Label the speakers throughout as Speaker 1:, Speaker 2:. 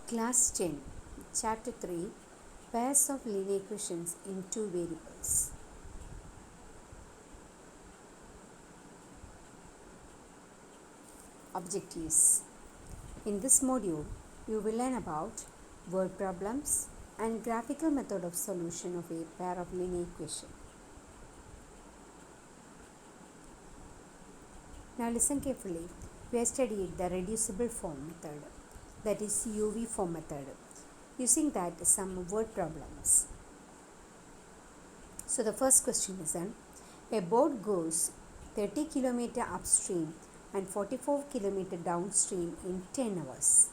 Speaker 1: Class 10, Chapter 3, Pairs of linear equations in two variables. Objectives. In this module, you will learn about word problems and graphical method of solution of a pair of linear equation. Now listen carefully. We have studied the reducible form method, that is UV form method. Using that, some word problems. So the first question is a boat goes 30 km upstream and 44 km downstream in 10 hours.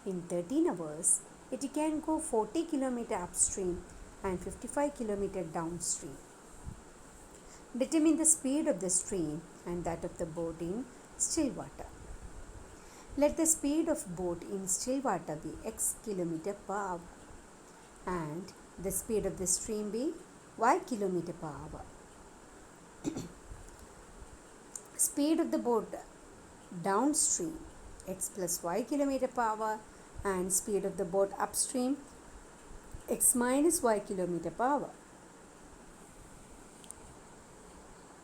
Speaker 1: In 13 hours, it can go 40 km upstream and 55 km downstream. Determine the speed of the stream and that of the boat in still water. Let the speed of boat in still water be x km per hour and the speed of the stream be y km per hour. Speed of the boat downstream x plus y km per hour and speed of the boat upstream x minus y km per hour.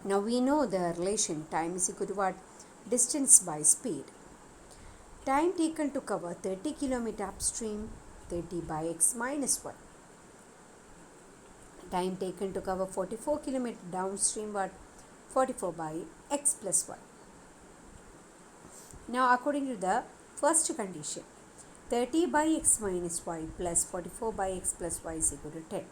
Speaker 1: Now we know the relation time is equal to what? Distance by speed. Time taken to cover 30 km upstream, 30 by x minus y. Time taken to cover 44 km downstream, what? 44 by x plus y. Now according to the first condition, 30 by x minus y plus 44 by x plus y is equal to 10.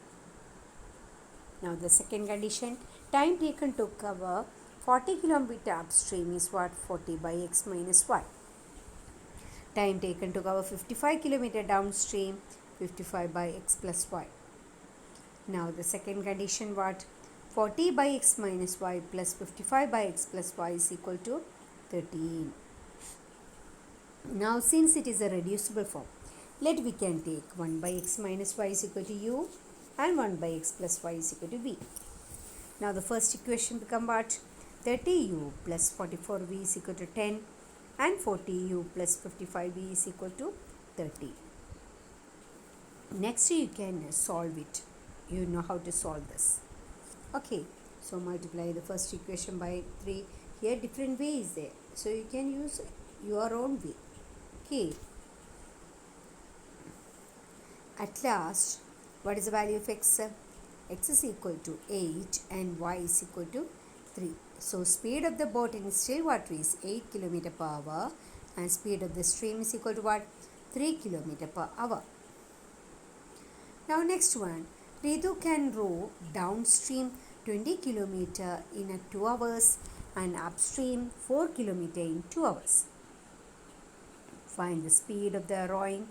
Speaker 1: Now the second condition, time taken to cover 40 km upstream is what? 40 by x minus y. Time taken to cover 55 km downstream, 55 by x plus y. Now the second condition, what? 40 by x minus y plus 55 by x plus y is equal to 13. Now since it is a reducible form, we can take 1 by x minus y is equal to u and 1 by x plus y is equal to v. Now the first equation become what? 30u plus 44v is equal to 10 and 40u plus 55v is equal to 30. Next you can solve it. You know how to solve this. Okay, so multiply the first equation by 3. Here different way is there. So you can use your own way. Okay. At last, what is the value of x? X is equal to 8 and y is equal to 3. So speed of the boat in still water is 8 km per hour and speed of the stream is equal to what? 3 km per hour. Now next one, Ritu can row downstream 20 km in 2 hours and upstream 4 km in 2 hours. Find the speed of the rowing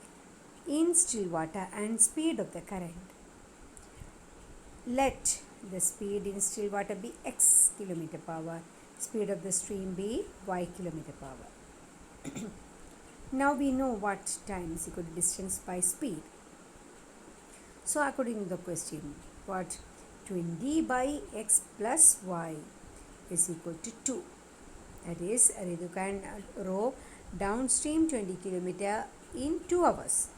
Speaker 1: in still water and speed of the current. Let the speed in still water be x km per hour, speed of the stream be y km per hour. Now we know what time is equal to distance by speed. So according to the question, what? 20 by x plus y is equal to 2. That is, Ritu can row downstream 20 km in 2 hours.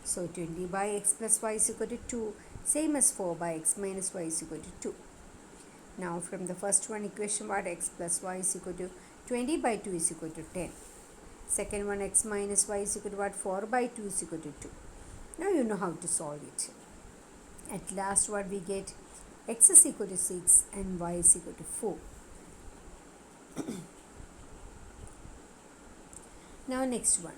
Speaker 1: So 20 by x plus y is equal to 2, same as 4 by x minus y is equal to 2. Now from the first one equation, what? X plus y is equal to 20 by 2 is equal to 10. Second one, x minus y is equal to what? 4 by 2 is equal to 2. Now you know how to solve it. At last what we get? X is equal to 6 and y is equal to 4. Now next one.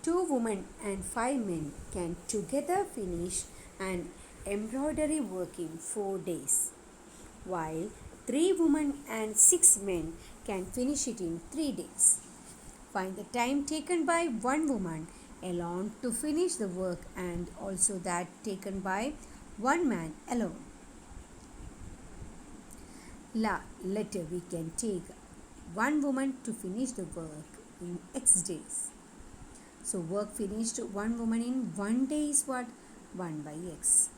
Speaker 1: 2 women and 5 men can together finish an embroidery work in 4 days, while 3 women and 6 men can finish it in 3 days. Find the time taken by one woman alone to finish the work and also that taken by one man alone. Later we can take one woman to finish the work in x days. So work finished one woman in 1 day is what? 1 by x.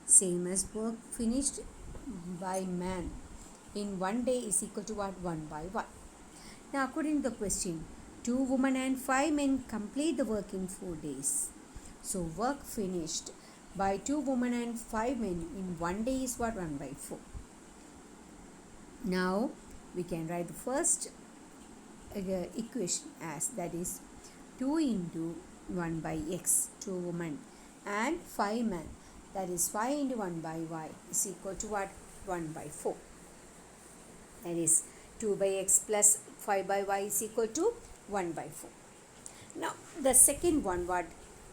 Speaker 1: Same as work finished by man in 1 day is equal to what? 1 by y. Now according to the question, 2 women and 5 men complete the work in 4 days. So work finished by 2 women and 5 men in one day is what? 1 by 4. Now we can write the first equation as, that is 2 into 1 by x, 2 women and 5 men, that is 5 into 1 by y is equal to what? 1 by 4. That is 2 by x plus 5 by y is equal to 1 by 4. Now the second one, what?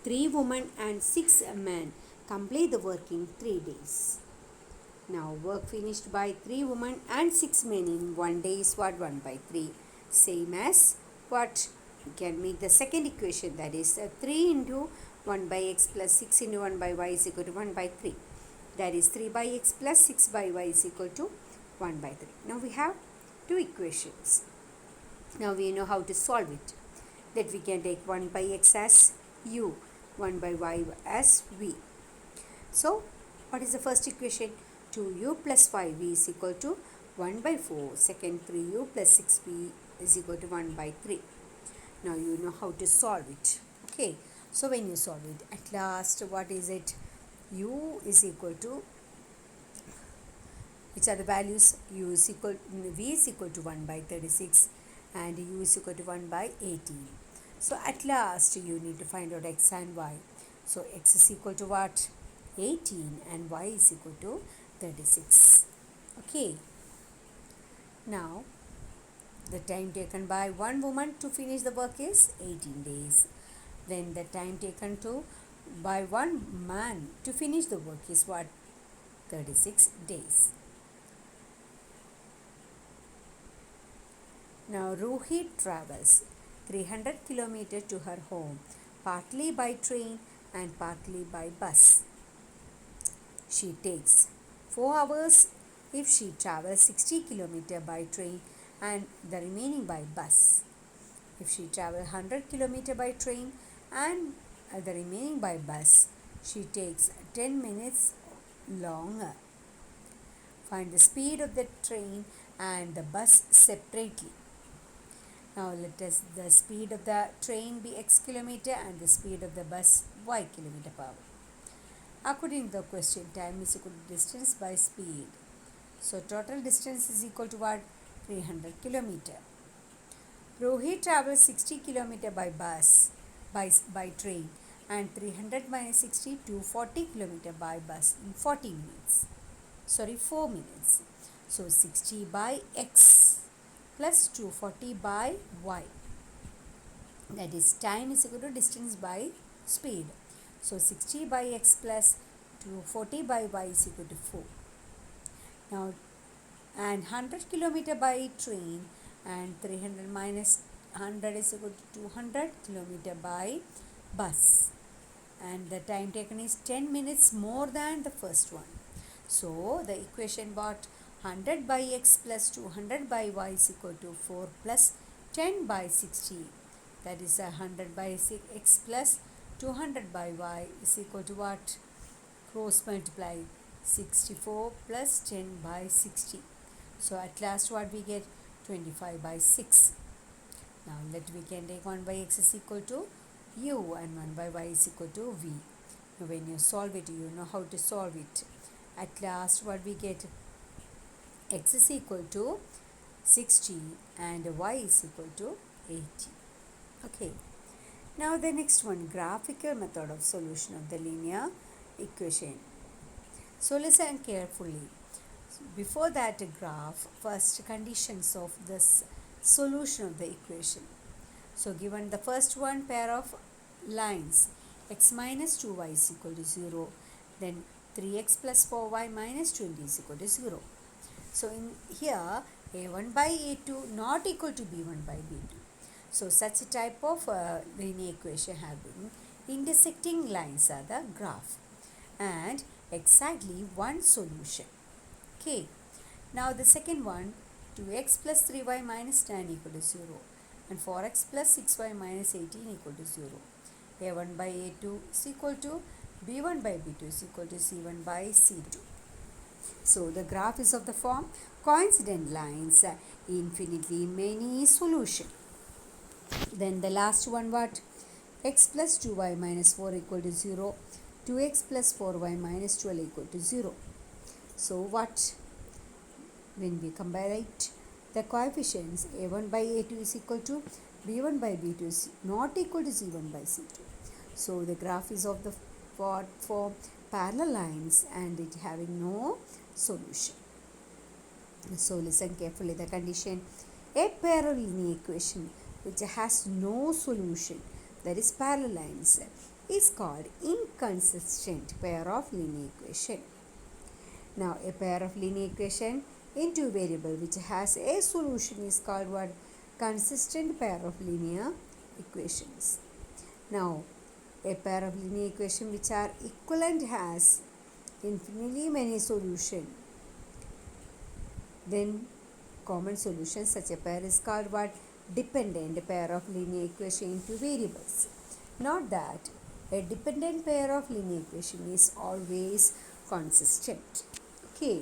Speaker 1: 3 women and 6 men complete the work in 3 days. Now work finished by 3 women and 6 men in one day is what? 1 by 3. Same as what? We can make the second equation, that is 3 into 1 by x plus 6 into 1 by y is equal to 1 by 3. That is 3 by x plus 6 by y is equal to 1 by 3. Now we have two equations. Now we know how to solve it. That we can take 1 by x as u, 1 by y as v. So what is the first equation? 2u plus 5v is equal to 1 by 4. Second, 3u plus 6v is equal to 1 by 3. Now you know how to solve it. Okay. So when you solve it, at last what is it? U is equal to, which are the values? U is equal, v is equal to 1 by 36 and u is equal to 1 by 18. So at last you need to find out x and y. So x is equal to what? 18 and y is equal to 36. Okay. Now the time taken by one woman to finish the work is 18 days. Then the time taken by one man to finish the work is what? 36 days. Now Rohit travels 300 kilometers to her home, partly by train and partly by bus. She takes 4 hours if she travels 60 kilometers by train and the remaining by bus. If she travels 100 kilometers by train and the remaining by bus, she takes 10 minutes longer. Find the speed of the train and the bus separately. Now let us the speed of the train be x kilometer and the speed of the bus y kilometer per hour. According to the question, time is equal to distance by speed. So total distance is equal to what? 300 kilometer. Rohit travels 60 kilometer by bus, by train, and 300 minus 60 240 kilometer by bus in 40 minutes. 4 minutes. So 60 by x plus 240 by y. That is time is equal to distance by speed. So 60 by x plus 240 by y is equal to 4. Now and 100 kilometer by train and 300 minus 100 is equal to 200 kilometer by bus. And the time taken is 10 minutes more than the first one. So the equation what? 100 by x plus 200 by y is equal to 4 plus 10 by 60. That is 100 by x plus 200 by y is equal to what? Cross multiply 64 plus 10 by 60. So at last what we get? 25 by 6. Now let we can take 1 by x is equal to u and 1 by y is equal to v. Now when you solve it, you know how to solve it. At last what we get? X is equal to 60 and y is equal to 80. Okay. Now the next one, graphical method of solution of the linear equation. So listen carefully. Before that graph, first conditions of this solution of the equation. So given the first one, pair of lines, x minus 2y is equal to 0, then 3x plus 4y minus 20 is equal to 0. So in here, a1 by a2 not equal to b1 by b2. So such a type of linear equation having intersecting lines are the graph and exactly one solution. Okay. Now the second one, 2x plus 3y minus 10 equal to 0 and 4x plus 6y minus 18 equal to 0. a1 by a2 is equal to b1 by b2 is equal to c1 by c2. So the graph is of the form coincident lines, infinitely many solution. Then the last one, what? x plus 2y minus 4 equal to 0, 2x plus 4y minus 12 equal to 0. So what? When we combine the coefficients, a1 by a2 is equal to b1 by b2 is not equal to c1 by c2. So the graph is of the form parallel lines and it having no solution. So listen carefully the condition. A pair of linear equation which has no solution, that is parallel lines, is called inconsistent pair of linear equation. Now a pair of linear equation in two variable which has a solution is called what? Consistent pair of linear equations. Now a pair of linear equation which are equivalent has infinitely many solutions, then common solution such a pair is called what? Dependent pair of linear equation in two variables. Not that a dependent pair of linear equation is always consistent. Okay.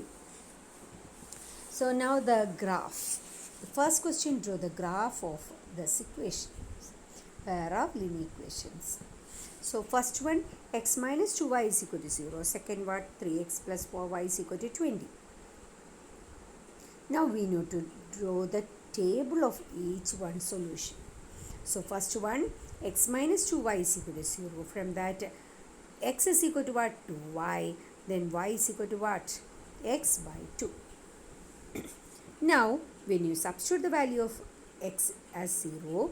Speaker 1: So now the graph. The first question, draw the graph of this equation, pair of linear equations. So first one, x minus 2y is equal to 0. Second one, 3x plus 4y is equal to 20. Now we need to draw the table of each one solution. So first one, x minus 2y is equal to 0. From that, x is equal to what? 2y. Then y is equal to what? X by 2. Now when you substitute the value of x as 0,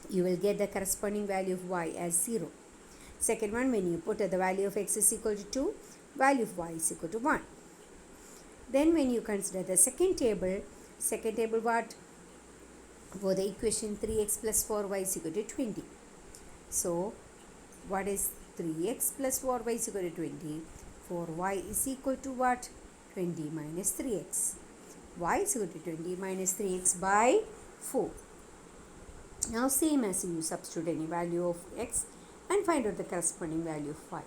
Speaker 1: you will get the corresponding value of y as 0. Second one, when you put the value of x is equal to 2, value of y is equal to 1. Then when you consider the second table what? For the equation 3x plus 4y is equal to 20. So what is 3x plus 4y is equal to 20? 4y is equal to what? 20 minus 3x. Y is equal to 20 minus 3x by 4. Now same as you substitute any value of x and find out the corresponding value of y.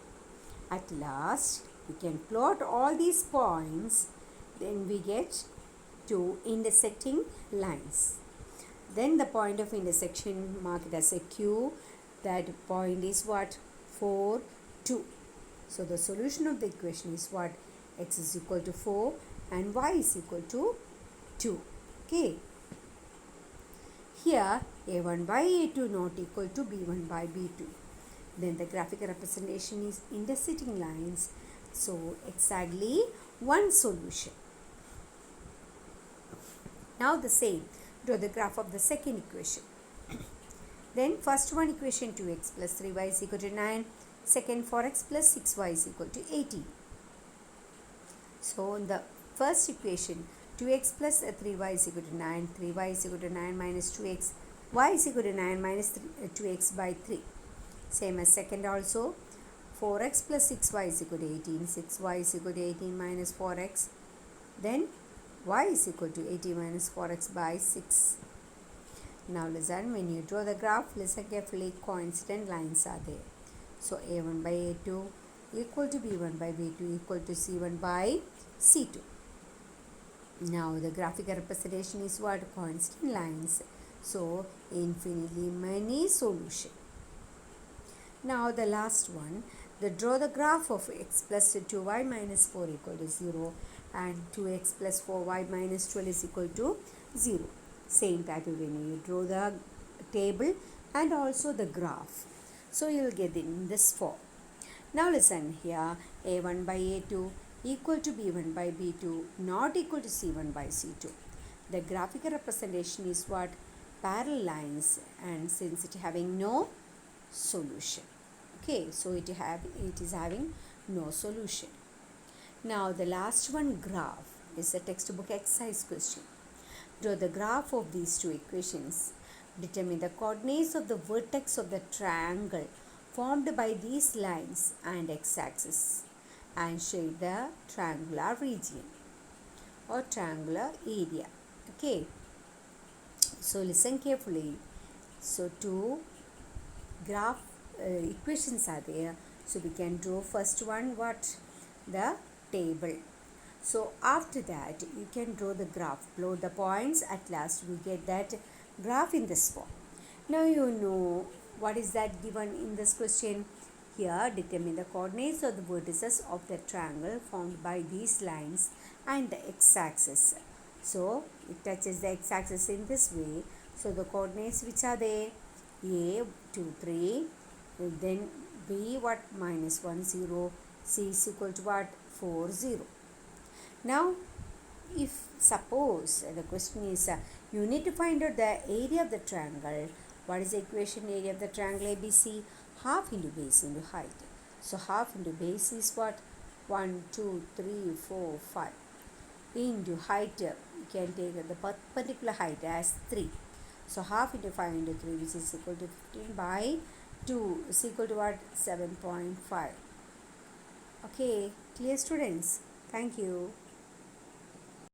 Speaker 1: At last we can plot all these points, then we get to intersecting lines. Then the point of intersection marked as a Q, that point is what? 4, 2. So the solution of the equation is what? X is equal to 4 and y is equal to 2. Okay. Here a1 by a2 not equal to b1 by b2. Then the graphical representation is intersecting lines. So exactly one solution. Now the same, draw the graph of the second equation. Then first one equation 2x plus 3y is equal to 9. Second 4x plus 6y is equal to 18. So in the first equation 2x plus 3y is equal to 9. 3y is equal to 9 minus 2x. Y is equal to 9 minus 2x by 3. Same as second also. 4x plus 6y is equal to 18. 6y is equal to 18 minus 4x. Then y is equal to 18 minus 4x by 6. Now listen, when you draw the graph, listen carefully, coincident lines are there. So a1 by a2 equal to b1 by b2 equal to c1 by c2. Now the graphical representation is what? Constant lines. So infinitely many solutions. Now the last one, draw the graph of x plus 2y minus 4 equal to 0 and 2x plus 4y minus 12 is equal to 0. Same type of when you draw the table and also the graph. So you will get in this form. Now listen here, a1 by a2 equal to b1 by b2 not equal to c1 by c2. The graphical representation is what? Parallel lines, and since it having no solution. Okay, so it is having no solution. Now the last one, graph, is a textbook exercise question. Draw the graph of these two equations. Determine the coordinates of the vertex of the triangle formed by these lines and x-axis and shade the triangular region or triangular area. Okay. So listen carefully. So two graph equations are there. So we can draw first one what? The table. So after that you can draw the graph, plot the points. At last we get that graph in this form. Now you know what is that given in this question? Here, determine the coordinates of the vertices of the triangle formed by these lines and the x-axis. So, it touches the x-axis in this way. So, the coordinates which are there, A 2 3, then B what, minus 1 0, C is equal to what, 4 0. Now, if suppose the question is you need to find out the area of the triangle. What is the equation? Area of the triangle ABC, half into base into height. So half into base is what, 1 2 3 4 5 into height. You can take the perpendicular height as 3. So half into 5 into 3, which is equal to 15 by 2 is equal to what, 7.5. Okay, clear students? Thank you.